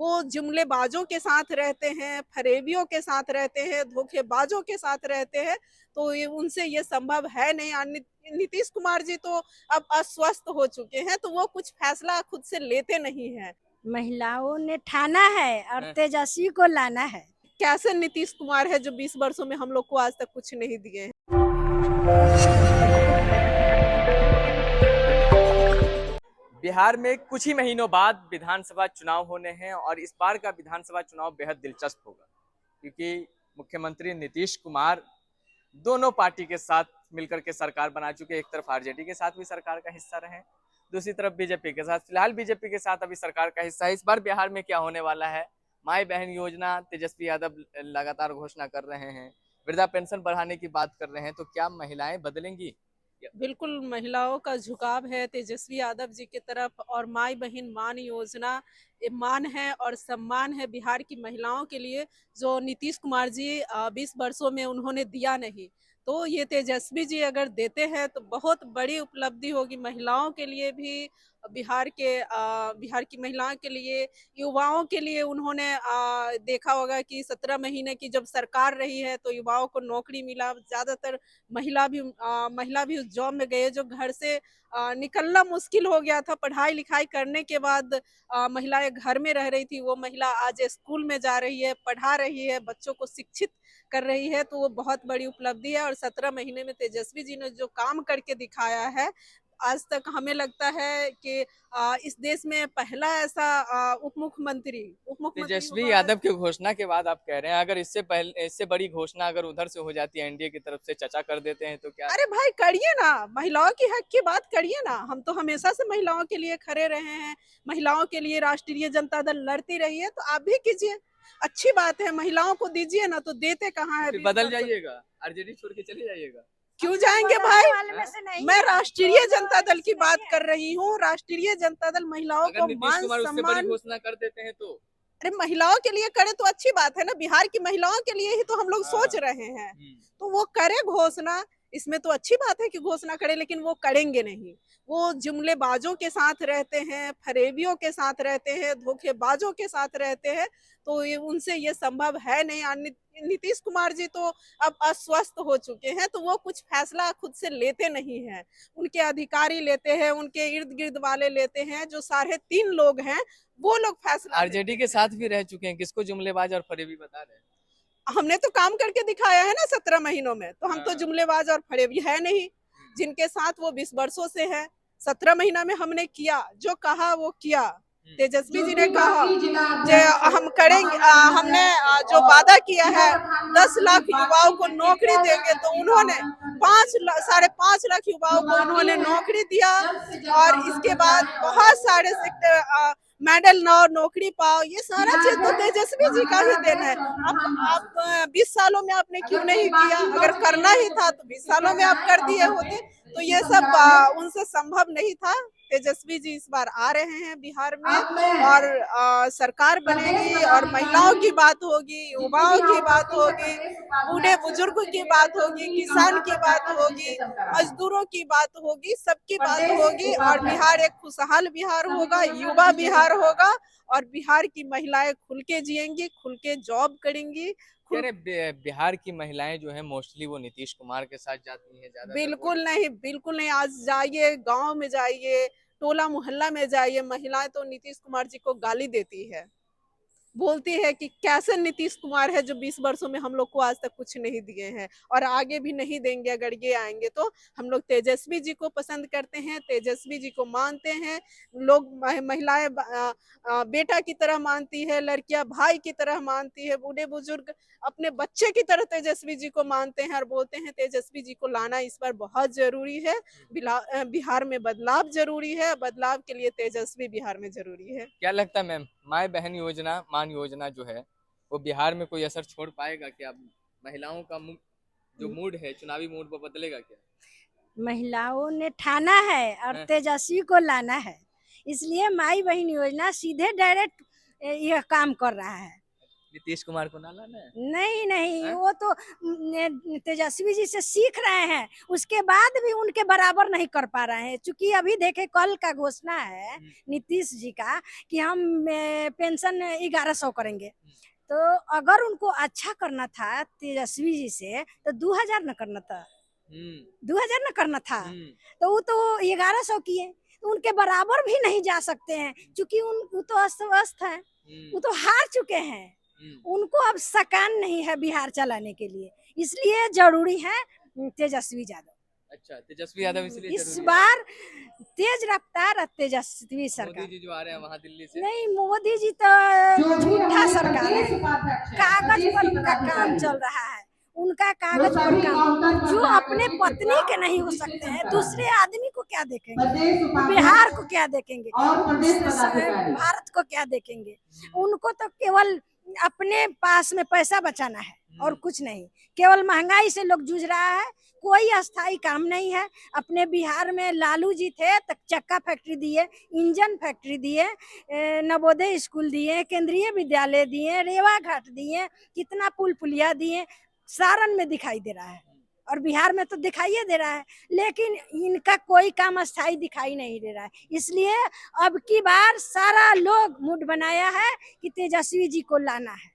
वो जुमलेबाजों के साथ रहते हैं, फरेबियों के साथ रहते हैं, धोखेबाजों के साथ रहते हैं, तो ये उनसे ये संभव है नहीं। और नीतीश कुमार जी तो अब अस्वस्थ हो चुके हैं, तो वो कुछ फैसला खुद से लेते नहीं हैं। महिलाओं ने ठाना है और तेजस्वी को लाना है। कैसे नीतीश कुमार है जो 20 वर्षों में हम लोग को आज तक कुछ नहीं दिए हैं। बिहार में कुछ ही महीनों बाद विधानसभा चुनाव होने हैं और इस बार का विधानसभा चुनाव बेहद दिलचस्प होगा क्योंकि मुख्यमंत्री नीतीश कुमार दोनों पार्टी के साथ मिलकर के सरकार बना चुके। एक तरफ आरजेडी के साथ भी सरकार का हिस्सा रहे, दूसरी तरफ बीजेपी के साथ। फिलहाल बीजेपी के साथ अभी सरकार का हिस्सा है। इस बार बिहार में क्या होने वाला है? माई बहन योजना तेजस्वी यादव लगातार घोषणा कर रहे हैं, वृद्धा पेंशन बढ़ाने की बात कर रहे हैं, तो क्या महिलाएं बदलेंगी? बिल्कुल महिलाओं का झुकाव है तेजस्वी यादव जी की तरफ, और माई बहन मान योजना मान है और सम्मान है बिहार की महिलाओं के लिए, जो नीतीश कुमार जी 20 वर्षों में उन्होंने दिया नहीं। तो ये तेजस्वी जी अगर देते हैं तो बहुत बड़ी उपलब्धि होगी महिलाओं के लिए भी, बिहार की महिलाओं के लिए, युवाओं के लिए। उन्होंने देखा होगा कि 17 महीने की जब सरकार रही है तो युवाओं को नौकरी मिला। ज्यादातर महिला भी उस जॉब में गए जो घर से निकलना मुश्किल हो गया था। पढ़ाई लिखाई करने के बाद महिलाएं घर में रह रही थी, वो महिला आज स्कूल में जा रही है, पढ़ा रही है, बच्चों को शिक्षित कर रही है, तो वो बहुत बड़ी उपलब्धि है। और 17 महीने में तेजस्वी जी ने जो काम करके दिखाया है, आज तक हमें लगता है कि इस देश में पहला ऐसा उप मुख्यमंत्री तेजस्वी हुआ है। यादव की घोषणा के बाद आप कह रहे हैं अगर इससे पहले, इससे बड़ी घोषणा अगर उधर से हो जाती है, एनडीए की तरफ से चर्चा कर देते हैं, तो क्या? अरे भाई करिए ना, महिलाओं की हक की बात करिए ना। हम तो हमेशा से महिलाओं के लिए खड़े रहे हैं, महिलाओं के लिए राष्ट्रीय जनता दल लड़ती रही है, तो आप भी कीजिए। अच्छी बात है, महिलाओं को दीजिए ना, तो देते कहाँ है फिर 20 बदल वर्षों। जाइएगा, आरजेडी छोड़ के चले जाइएगा? क्यों जाएंगे भाई? वाले में से नहीं मैं है, राष्ट्रीय छोड़ने जनता वाले दल में की से नहीं बात है। कर रही हूँ। राष्ट्रीय जनता दल महिलाओं अगर को नीतीश मान कुमार उससे बड़ी सम्मान। घोषणा कर देते हैं तो? अरे महिलाओं के लिए करे तो अच्छी बात है ना, बिहार की महिलाओं के लिए ही तो हम लोग सोच हाँ। रहे हैं। तो वो करे घोषणा, इसमें तो अच्छी बात है कि घोषणा करे, लेकिन वो करेंगे नहीं। वो जुमलेबाजों के साथ रहते हैं, फरेबियों के साथ रहते हैं, धोखेबाजों के साथ रहते हैं, तो ये उनसे ये संभव है नहीं। और नीतीश कुमार जी तो अब अस्वस्थ हो चुके हैं, तो वो कुछ फैसला खुद से लेते नहीं हैं। उनके अधिकारी लेते हैं, उनके इर्द गिर्द वाले लेते हैं, जो 3.5 लोग हैं वो लोग फैसला लेते आरजेडी के हैं। साथ भी रह चुके हैं, किसको जुमलेबाज और फरेबी बता रहे हैं? हमने तो काम करके दिखाया है ना 17 महीनों में, तो हम तो हाँ। जुमलेबाज और फरेबी है नहीं। जिनके साथ वो 20 वर्षों से है, 17 महीना में हमने किया, जो कहा वो किया। तेजस्वी जी ने कहा जो हम करेंगे, हमने जो वादा किया है 10 लाख युवाओं को नौकरी देंगे, तो उन्होंने 5.5 लाख युवाओं को उन्होंने नौकरी दिया। और इसके बाद बहुत सारे सेक्टर मेडल नो नौकरी पाओ, ये सारा चीज तो तेजस्वी जी का ही देन है। आप 20 सालों में आपने क्यों नहीं किया? अगर करना ही था तो 20 सालों में आप कर दिए होते। तो ये सब उनसे संभव नहीं था। तेजस्वी जी इस बार आ रहे हैं बिहार में, और सरकार बनेगी, और महिलाओं की बात होगी, युवाओं की बात होगी, बूढ़े बुजुर्ग की बात होगी, किसान की बात होगी, मजदूरों की बात होगी, सबकी बात होगी। और बिहार एक खुशहाल बिहार होगा, युवा बिहार होगा, और बिहार की महिलाएं खुल के जिएंगी, खुल के जॉब करेंगी। कह रहे बिहार की महिलाएं जो है मोस्टली वो नीतीश कुमार के साथ जाती हैं ज्यादातर वोट। बिल्कुल नहीं, बिल्कुल नहीं। आज जाइए, गांव में जाइए, टोला मोहल्ला में जाइए, महिलाएं तो नीतीश कुमार जी को गाली देती है, बोलती है कि कैसे नीतीश कुमार है जो 20 वर्षों में हम लोग को आज तक कुछ नहीं दिए हैं, और आगे भी नहीं देंगे अगर ये आएंगे तो। हम लोग तेजस्वी जी को पसंद करते हैं, तेजस्वी जी को मानते हैं। लोग महिलाएं बेटा की तरह मानती है, लड़कियां भाई की तरह मानती है, बूढ़े बुजुर्ग अपने बच्चे की तरह तेजस्वी जी को मानते हैं, और बोलते हैं तेजस्वी जी को लाना इस बार बहुत जरूरी है। बिहार में बदलाव जरूरी है, बदलाव के लिए तेजस्वी बिहार में जरूरी है। क्या लगता है मैम, माई बहन योजना, मान योजना जो है वो बिहार में कोई असर छोड़ पाएगा क्या? महिलाओं का जो मूड है, चुनावी मूड, वो बदलेगा क्या? महिलाओं ने ठाना है और हैं? तेजस्वी को लाना है, इसलिए माई बहन योजना सीधे डायरेक्ट यह काम कर रहा है। नीतीश कुमार को ना लाना है? नहीं नहीं, हैं? वो तो तेजस्वी जी से सीख रहे हैं, उसके बाद भी उनके बराबर नहीं कर पा रहे हैं। चूंकि अभी देखे कल का घोषणा है नीतीश जी का कि हम पेंशन 1100 करेंगे। तो अगर उनको अच्छा करना था तेजस्वी जी से तो 2000 न करना था, 2000 न करना था। तो वो तो 1100 किए, तो उनके बराबर भी नहीं जा सकते हैं, क्योंकि वो तो अस्त है, वो तो हार चुके हैं। उनको अब सकान नहीं है बिहार चलाने के लिए, इसलिए जरूरी है तेजस्वी यादव। अच्छा, तेजस्वी यादव इसलिए इस जरूरी है। बार तेज रफ्तार और तेजस्वी मोदी सरकार। जी जो आ रहे हैं वहाँ दिल्ली से, नहीं, मोदी जी तो झूठा सरकार है, कागज पर उनका काम चल रहा है, उनका कागज पर काम। जो अपने पत्नी के नहीं हो सकते हैं, दूसरे आदमी को क्या देखेंगे, बिहार को क्या देखेंगे, भारत को क्या देखेंगे। उनको तो केवल अपने पास में पैसा बचाना है और कुछ नहीं। केवल महंगाई से लोग जूझ रहा है, कोई अस्थाई काम नहीं है। अपने बिहार में लालू जी थे तो चक्का फैक्ट्री दिए, इंजन फैक्ट्री दिए, नवोदय स्कूल दिए, केंद्रीय विद्यालय दिए, रेवा घाट दिए, कितना पुल पुलिया दिए, सारण में दिखाई दे रहा है और बिहार में तो दिखाई दे रहा है, लेकिन इनका कोई काम अस्थाई दिखाई नहीं दे रहा है। इसलिए अब की बार सारा लोग मूड बनाया है कि तेजस्वी जी को लाना है।